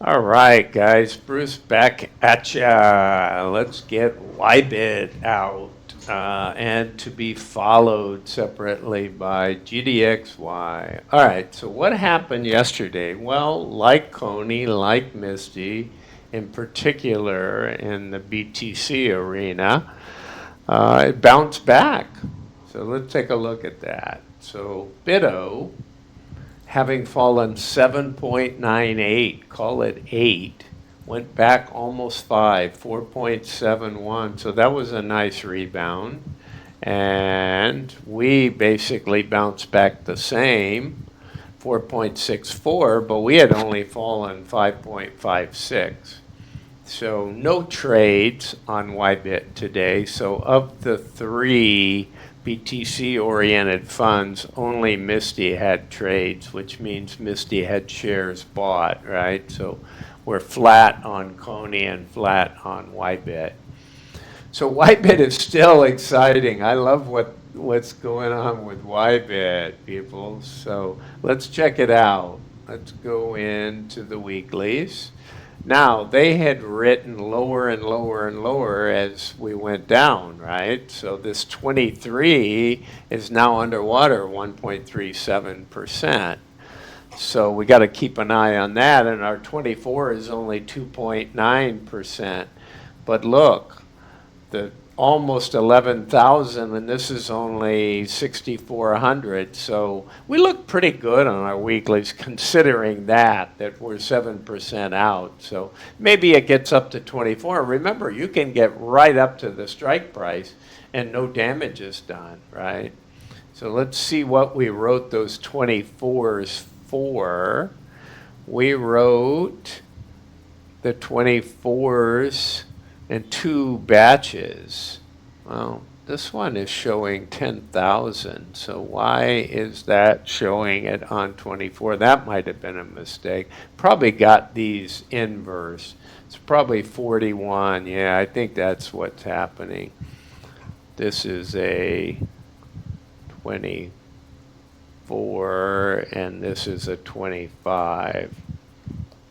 All right, guys, Bruce back at ya. Let's get YBIT out and to be followed separately by GDXY. All right, so what happened yesterday? Well, like Coney, like Misty, in particular in the BTC arena, it bounced back. So let's take a look at that. So BITO, having fallen 7.98, call it 8, went back almost 5, 4.71. So that was a nice rebound. And we basically bounced back the same, 4.64, but we had only fallen 5.56. So no trades on YBIT today. So of the three BTC-oriented funds, only Misty had trades, which means Misty had shares bought, right? So we're flat on Coney and flat on YBIT. So YBIT is still exciting. I love what's going on with YBIT, people. So let's check it out. Let's go into the weeklies. Now, they had written lower and lower and lower as we went down, right? So this 23 is now underwater, 1.37%. So we got to keep an eye on that, and our 24 is only 2.9%. But look, the almost 11,000, and this is only 6,400. So we look pretty good on our weeklies, considering that we're 7% out. So maybe it gets up to 24. Remember, you can get right up to the strike price and no damage is done, right? So let's see what we wrote those 24s for. We wrote the 24s in two batches. Well, this one is showing 10,000. So why is that showing it on 24? That might have been a mistake. Probably got these inverse. It's probably 41. Yeah, I think that's what's happening. This is a 24 and this is a 25.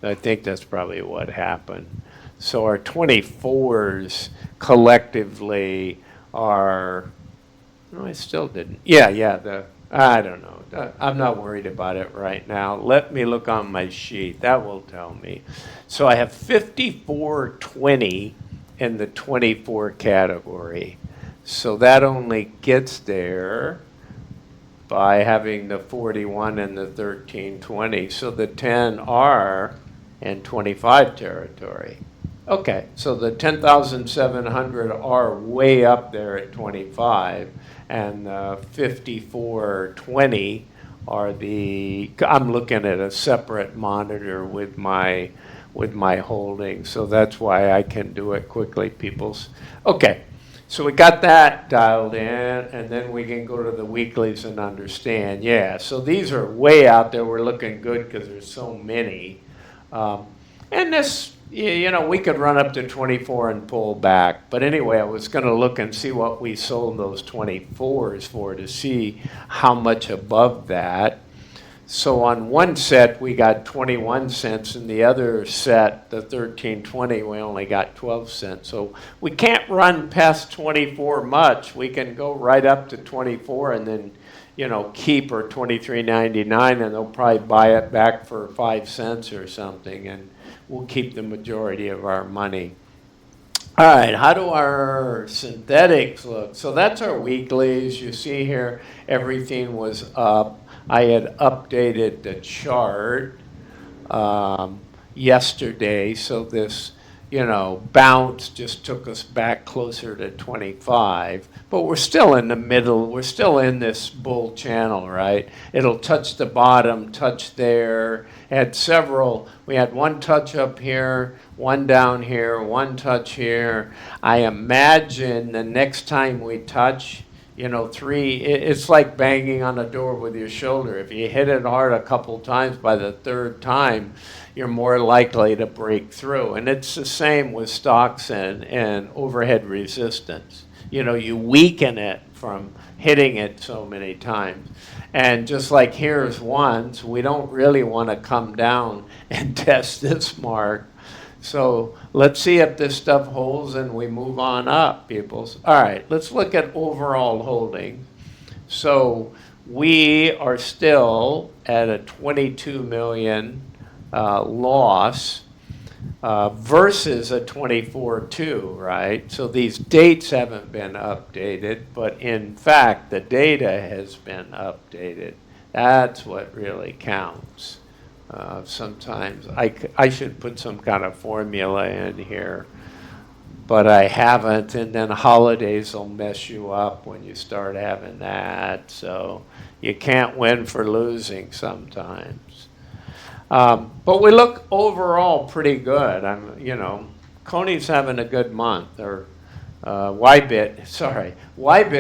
I think that's probably what happened. So our 24s collectively are, no, I still didn't. Yeah, I don't know. I'm not worried about it right now. Let me look on my sheet. That will tell me. So I have 5420 in the 24 category. So that only gets there by having the 41 and the 1320. So the 10 are in 25 territory. Okay, so the 10,700 are way up there at 25, and 5420 are I'm looking at a separate monitor with my holdings, so that's why I can do it quickly, peoples. Okay, so we got that dialed in, and then we can go to the weeklies and understand. Yeah, so these are way out there. We're looking good because there's so many. And this, we could run up to 24 and pull back. But anyway, I was going to look and see what we sold those 24s for to see how much above that. So on one set, we got 21 cents, and the other set, the 1320, we only got 12 cents. So we can't run past 24 much. We can go right up to 24 and then, keep our 23.99, and they'll probably buy it back for 5 cents or something, and we'll keep the majority of our money. All right, how do our synthetics look? So that's our weeklies. You see here, everything was up. I had updated the chart yesterday, so this, bounce just took us back closer to 25. But we're still in the middle. We're still in this bull channel, right? It'll touch the bottom, touch there. We had one touch up here, one down here, one touch here. I imagine the next time we touch, it's like banging on a door with your shoulder. If you hit it hard a couple times, by the third time, you're more likely to break through. And it's the same with stocks and overhead resistance. You weaken it from hitting it so many times. And just like here's once, we don't really want to come down and test this mark. So let's see if this stuff holds and we move on up, peoples. All right, let's look at overall holdings. So we are still at a 22 million loss versus a 24.2, right? So these dates haven't been updated, but in fact, the data has been updated. That's what really counts. Sometimes I should put some kind of formula in here, but I haven't, and then holidays will mess you up when you start having that. So you can't win for losing sometimes. But we look overall pretty good. Coney's having a good month, or YBIT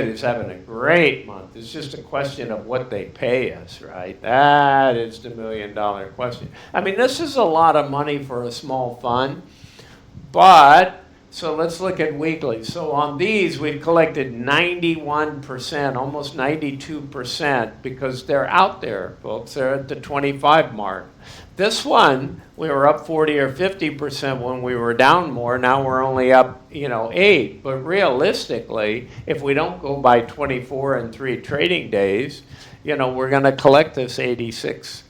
is having a great month. It's just a question of what they pay us, right? That is the $1 million question. I mean, this is a lot of money for a small fund, but so let's look at weekly. So on these, we've collected 91%, almost 92%, because they're out there, folks. They're at the 25 mark. This one, we were up 40 or 50% when we were down more. Now we're only up, 8. But realistically, if we don't go by 24 and 3 trading days, we're going to collect this 86.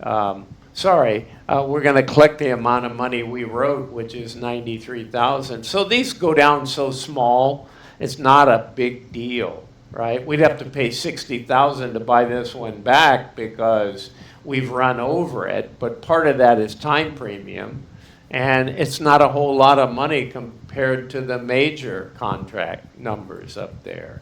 We're going to collect the amount of money we wrote, which is 93,000. So these go down so small, it's not a big deal, right? We'd have to pay 60,000 to buy this one back because we've run over it, but part of that is time premium, and it's not a whole lot of money compared to the major contract numbers up there.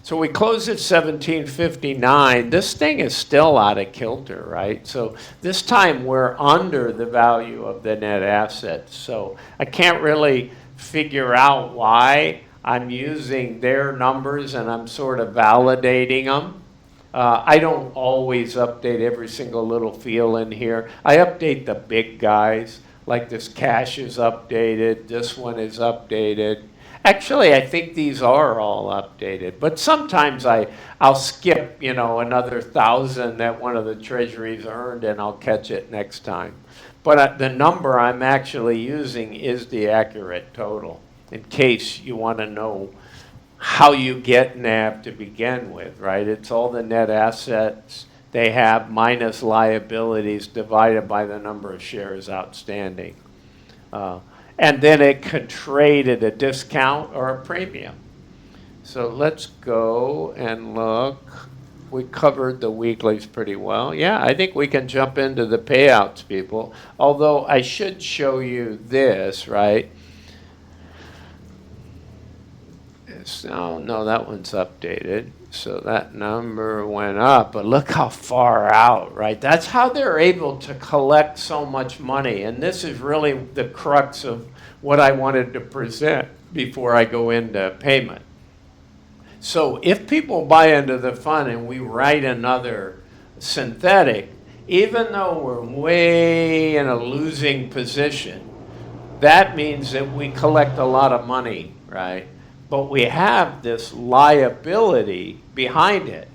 So we closed at 1759. This thing is still out of kilter, right? So this time we're under the value of the net assets. So I can't really figure out why. I'm using their numbers and I'm sort of validating them. I don't always update every single little field in here. I update the big guys, like this cash is updated, this one is updated. Actually, I think these are all updated, but sometimes I'll skip, another 1,000 that one of the treasuries earned, and I'll catch it next time. But the number I'm actually using is the accurate total, in case you want to know how you get NAV to begin with, right? It's all the net assets they have minus liabilities divided by the number of shares outstanding. And then it could trade at a discount or a premium. So let's go and look. We covered the weeklies pretty well. Yeah, I think we can jump into the payouts, people. Although I should show you this, right? No, that one's updated. So that number went up, but look how far out, right? That's how they're able to collect so much money. And this is really the crux of what I wanted to present before I go into payment. So if people buy into the fund and we write another synthetic, even though we're way in a losing position, that means that we collect a lot of money, right? But we have this liability behind it.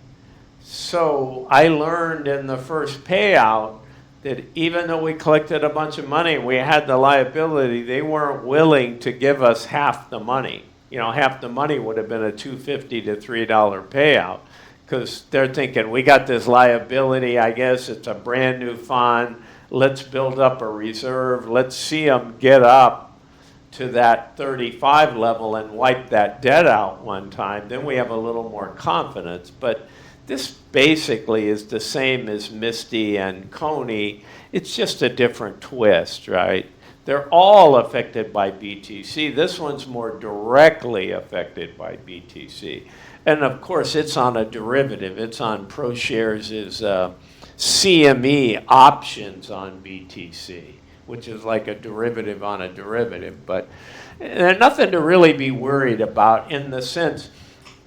So I learned in the first payout that even though we collected a bunch of money, we had the liability, they weren't willing to give us half the money. Half the money would have been a $2.50 to $3 payout, because they're thinking, we got this liability, I guess it's a brand new fund, let's build up a reserve, let's see them get up to that 35 level and wipe that debt out one time, then we have a little more confidence. But this basically is the same as Misty and Coney. It's just a different twist, right? They're all affected by BTC. This one's more directly affected by BTC. And of course, it's on a derivative. It's on ProShares' CME options on BTC, which is like a derivative on a derivative. But there's nothing to really be worried about, in the sense,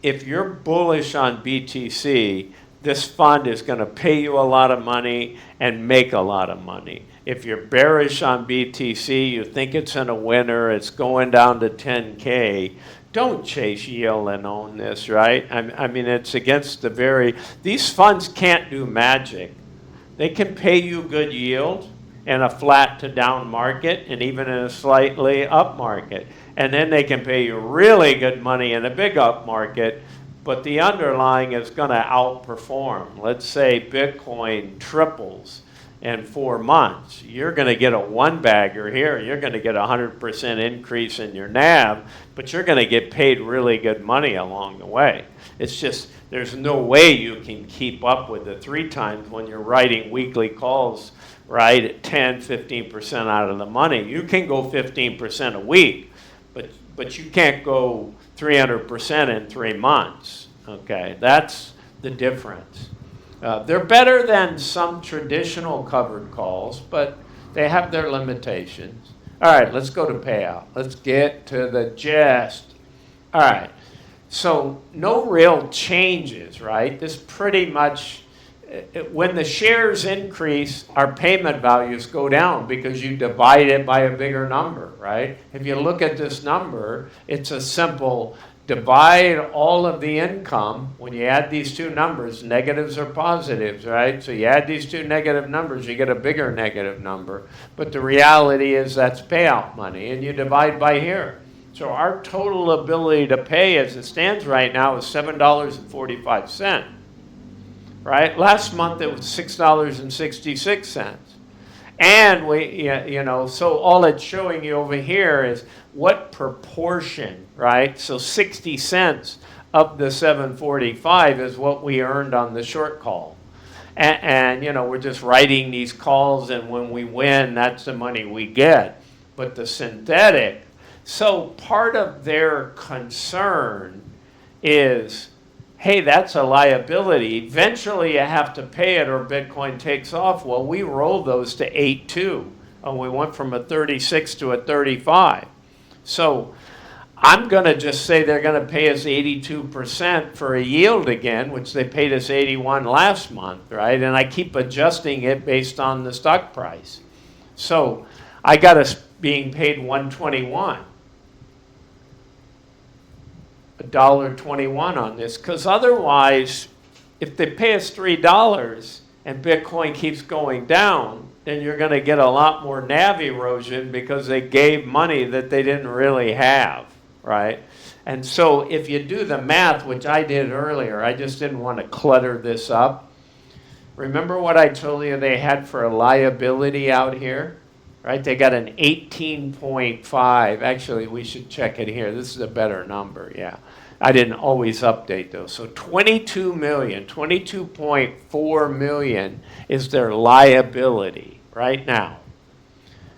if you're bullish on BTC, this fund is going to pay you a lot of money and make a lot of money. If you're bearish on BTC, you think it's in a winner, it's going down to 10K, don't chase yield and own this, right? I mean, it's against the these funds can't do magic. They can pay you good yield in a flat to down market and even in a slightly up market. And then they can pay you really good money in a big up market, but the underlying is going to outperform. Let's say Bitcoin triples in 4 months. You're going to get a one-bagger here. You're going to get a 100% increase in your NAV, but you're going to get paid really good money along the way. It's just there's no way you can keep up with the 3 times when you're writing weekly calls, right, at 10, 15% out of the money. You can go 15% a week, but you can't go 300% in 3 months, okay? That's the difference. They're better than some traditional covered calls, but they have their limitations. All right, let's go to payout. Let's get to the Gest. All right, so no real changes, right? This pretty much, when the shares increase, our payment values go down because you divide it by a bigger number, right? If you look at this number, it's a simple divide all of the income. When you add these two numbers, negatives or positives, right? So you add these two negative numbers, you get a bigger negative number. But the reality is that's payout money, and you divide by here. So our total ability to pay as it stands right now is $7.45, right? Last month it was $6.66. And so all it's showing you over here is what proportion, right? So 60 cents of the 745 is what we earned on the short call. And we're just writing these calls, and when we win, that's the money we get. But the synthetic, so part of their concern is, hey, that's a liability. Eventually you have to pay it or Bitcoin takes off. Well, we rolled those to 8.2, and we went from a 36 to a 35. So I'm going to just say they're going to pay us 82% for a yield again, which they paid us 81 last month, right? And I keep adjusting it based on the stock price. So I got us being paid 121. $1.21 on this, because otherwise, if they pay us $3 and Bitcoin keeps going down, then you're going to get a lot more NAV erosion because they gave money that they didn't really have, right? And so if you do the math, which I did earlier, I just didn't want to clutter this up. Remember what I told you they had for a liability out here? Right, they got an 18.5. Actually, we should check it here. This is a better number, yeah. I didn't always update those. So 22 million, 22.4 million is their liability right now.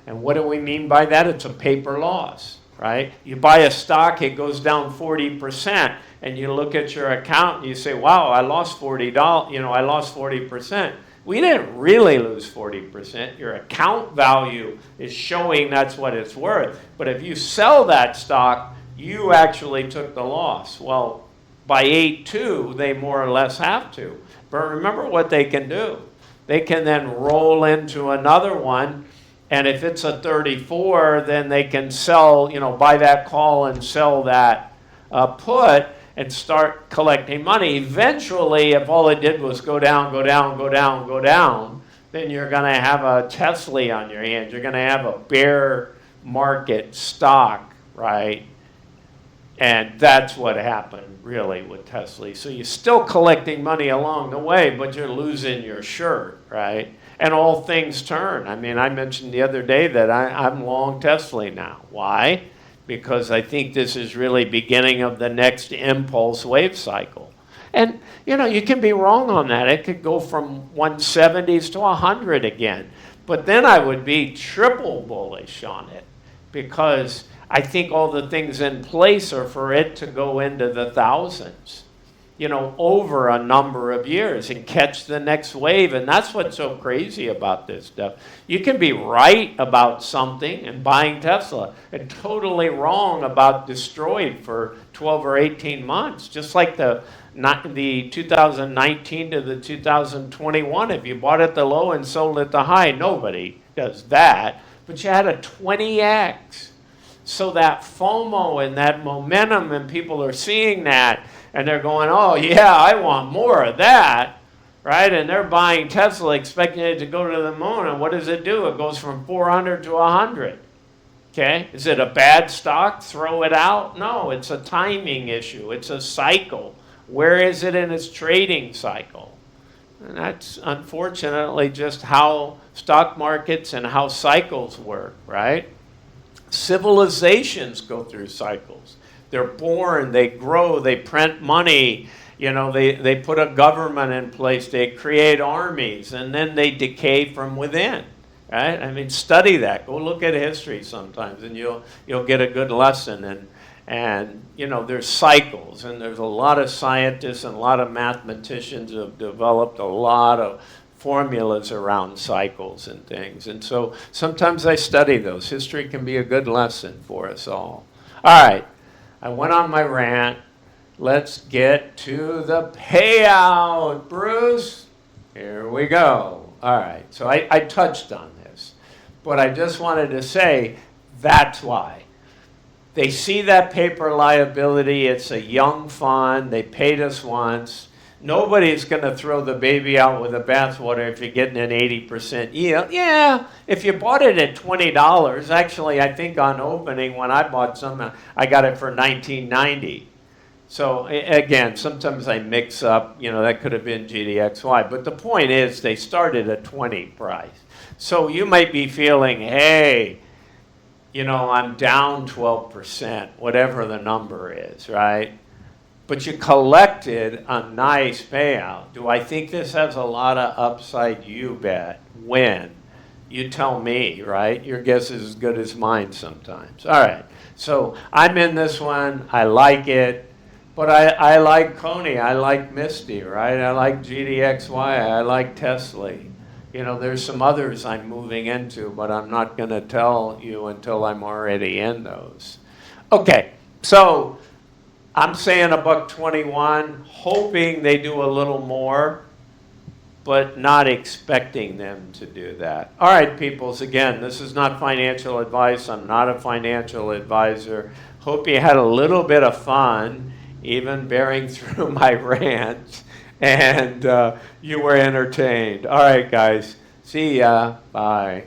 And what do we mean by that? It's a paper loss, right? You buy a stock, it goes down 40%, and you look at your account and you say, wow, I lost $40, I lost 40%. We didn't really lose 40%. Your account value is showing that's what it's worth. But if you sell that stock, you actually took the loss. Well, by 8.2, they more or less have to. But remember what they can do. They can then roll into another one, and if it's a 34, then they can sell, buy that call and sell that put, and start collecting money. Eventually, if all it did was go down, go down, go down, go down, then you're going to have a Tesla on your hands. You're going to have a bear market stock, right? And that's what happened, really, with Tesla. So you're still collecting money along the way, but you're losing your shirt, right? And all things turn. I mean, I mentioned the other day that I'm long Tesla now. Why? Because I think this is really beginning of the next impulse wave cycle. And, you can be wrong on that. It could go from 170s to 100 again. But then I would be triple bullish on it, because I think all the things in place are for it to go into the thousands, over a number of years and catch the next wave. And that's what's so crazy about this stuff. You can be right about something and buying Tesla, and totally wrong about destroyed for 12 or 18 months, just like the 2019 to the 2021. If you bought at the low and sold at the high, nobody does that. But you had a 20x So that FOMO and that momentum, and people are seeing that, and they're going, oh yeah, I want more of that, right? And they're buying Tesla expecting it to go to the moon, and what does it do? It goes from 400 to 100. Okay, is it a bad stock? Throw it out? No, it's a timing issue. It's a cycle. Where is it in its trading cycle? And that's unfortunately just how stock markets and how cycles work, right? Civilizations go through cycles. They're born, they grow, they print money, they put a government in place, they create armies, and then they decay from within. Right? I mean, study that. Go look at history sometimes, and you'll get a good lesson. And there's cycles, and there's a lot of scientists and a lot of mathematicians who have developed a lot of formulas around cycles and things. And so sometimes I study those. History can be a good lesson for us all. All right, I went on my rant. Let's get to the payout, Bruce. Here we go. All right, so I touched on this, but I just wanted to say that's why. They see that paper liability. It's a young fund. They paid us once. Nobody's going to throw the baby out with the bathwater if you're getting an 80% yield. Yeah, if you bought it at $20, actually, I think on opening when I bought some, I got it for $19.90. So again, sometimes I mix up, that could have been GDXY. But the point is they started at 20 price. So you might be feeling, hey, I'm down 12%, whatever the number is, right? But you collected a nice payout. Do I think this has a lot of upside? You bet. When? You tell me, right? Your guess is as good as mine sometimes. All right. So I'm in this one. I like it. But I like Coney, I like Misty, right? I like GDXY, I like Tesla. There's some others I'm moving into, but I'm not going to tell you until I'm already in those. Okay, so I'm saying $1.21, hoping they do a little more, but not expecting them to do that. All right, peoples, again, this is not financial advice. I'm not a financial advisor. Hope you had a little bit of fun, even bearing through my rant, and you were entertained. All right, guys. See ya. Bye.